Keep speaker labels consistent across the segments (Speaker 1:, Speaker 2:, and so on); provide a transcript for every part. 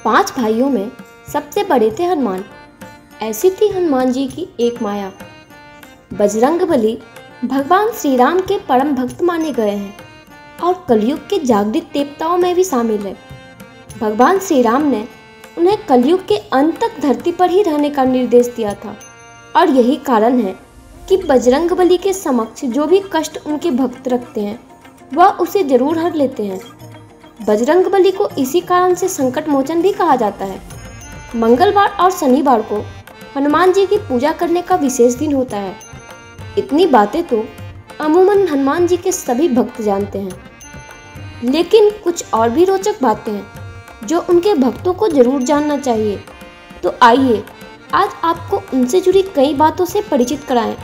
Speaker 1: 5 भाइयों में सबसे बड़े थे हनुमान। ऐसी थी हनुमान जी की एक माया। बजरंगबली भगवान श्री राम के परम भक्त माने गए हैं और कलयुग के जागृत देवताओं में भी शामिल है। भगवान श्री राम ने उन्हें कलयुग के अंत तक धरती पर ही रहने का निर्देश दिया था और यही कारण है कि बजरंगबली के समक्ष जो भी कष्ट उनके भक्त रखते हैं वह उसे जरूर हर लेते हैं। बजरंगबली को इसी कारण से संकट मोचन भी कहा जाता है। मंगलवार और शनिवार को हनुमान जी की पूजा करने का विशेष दिन होता है। इतनी बातें तो अमूमन हनुमान जी के सभी भक्त जानते हैं, लेकिन कुछ और भी रोचक बातें हैं जो उनके भक्तों को जरूर जानना चाहिए। तो आइए आज आपको उनसे जुड़ी कई बातों से परिचित कराएं।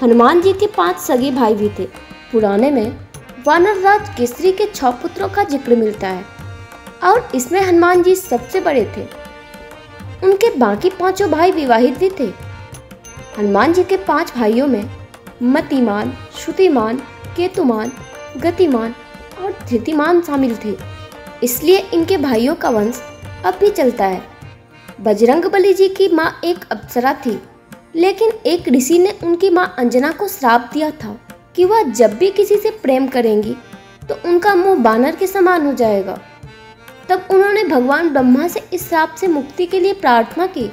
Speaker 1: हनुमान जी के 5 सगे भाई भी थे। पुराने में वानर राज केसरी के 6 पुत्रों का जिक्र मिलता है और इसमें हनुमान जी सबसे बड़े थे। उनके बाकी 5 भाई विवाहित भी थे। हनुमान जी के 5 भाइयों में मतिमान, श्रुतिमान, केतुमान, गतिमान और धृतिमान शामिल थे, इसलिए इनके भाइयों का वंश अब भी चलता है। बजरंगबली जी की माँ एक अप्सरा थी, लेकिन एक ऋषि ने उनकी माँ अंजना को श्राप दिया था कि वह जब भी किसी से प्रेम करेंगी तो उनका मुंह बानर के समान हो जाएगा। तब उन्होंने भगवान ब्रह्मा से इस श्राप से मुक्ति के लिए प्रार्थना की।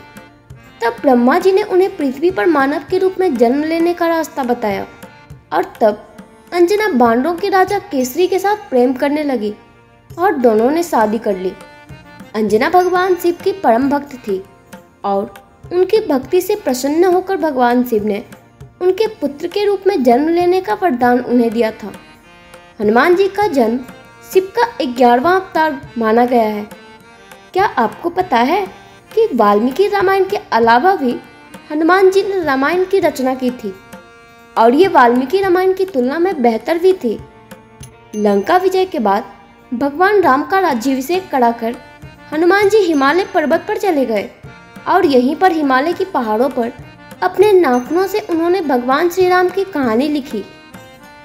Speaker 1: तब ब्रह्मा जी ने उन्हें पृथ्वी पर मानव के रूप में जन्म लेने का रास्ता बताया और तब अंजना बानरों के राजा केसरी के साथ प्रेम करने लगी और दोनों ने शादी कर ली। अंजना भगवान शिव की परम भक्त थी और उनकी भक्ति से प्रसन्न होकर भगवान शिव ने उनके पुत्र के रूप में जन्म लेने का वरदान उन्हें दिया था। हनुमान जी का जन्म शिव का 11वां अवतार माना गया है। क्या आपको पता है कि वाल्मीकि रामायण के अलावा भी हनुमान जी ने रामायण की रचना की थी और ये वाल्मीकि रामायण की तुलना में बेहतर भी थी। लंका विजय के बाद भगवान राम का राज्याभिषेक कराकर हनुमान जी हिमालय पर्वत पर चले गए और यहीं पर हिमालय की पहाड़ों पर अपने नाखूनों से उन्होंने भगवान श्री राम की कहानी लिखी।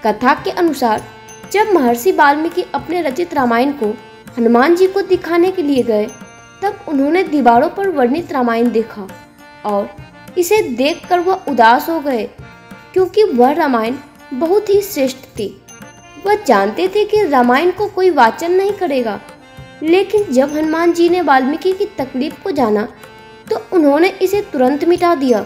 Speaker 1: कथा के अनुसार जब महर्षि वाल्मीकि अपने रचित रामायण को हनुमान जी को दिखाने के लिए गए, तब उन्होंने दीवारों पर वर्णित रामायण देखा और इसे देखकर वह उदास हो गए, क्योंकि वह रामायण बहुत ही श्रेष्ठ थी। वह जानते थे कि रामायण को कोई वाचन नहीं करेगा, लेकिन जब हनुमान जी ने वाल्मीकि की तकलीफ को जाना तो उन्होंने इसे तुरंत मिटा दिया।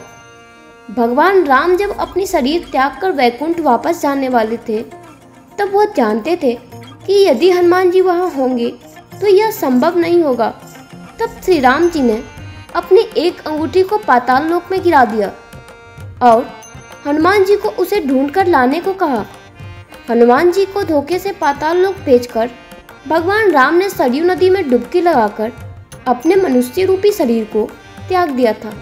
Speaker 1: भगवान राम जब अपनी शरीर त्याग कर वैकुंठ वापस जाने वाले थे, तब वह जानते थे कि यदि हनुमान जी वहां होंगे तो यह संभव नहीं होगा। तब श्री राम जी ने अपनी एक अंगूठी को पाताल लोक में गिरा दिया और हनुमान जी को उसे ढूंढकर लाने को कहा। हनुमान जी को धोखे से पाताल लोक भेजकर भगवान राम ने सरयू नदी में डुबकी लगाकर अपने मनुष्य रूपी शरीर को त्याग दिया था।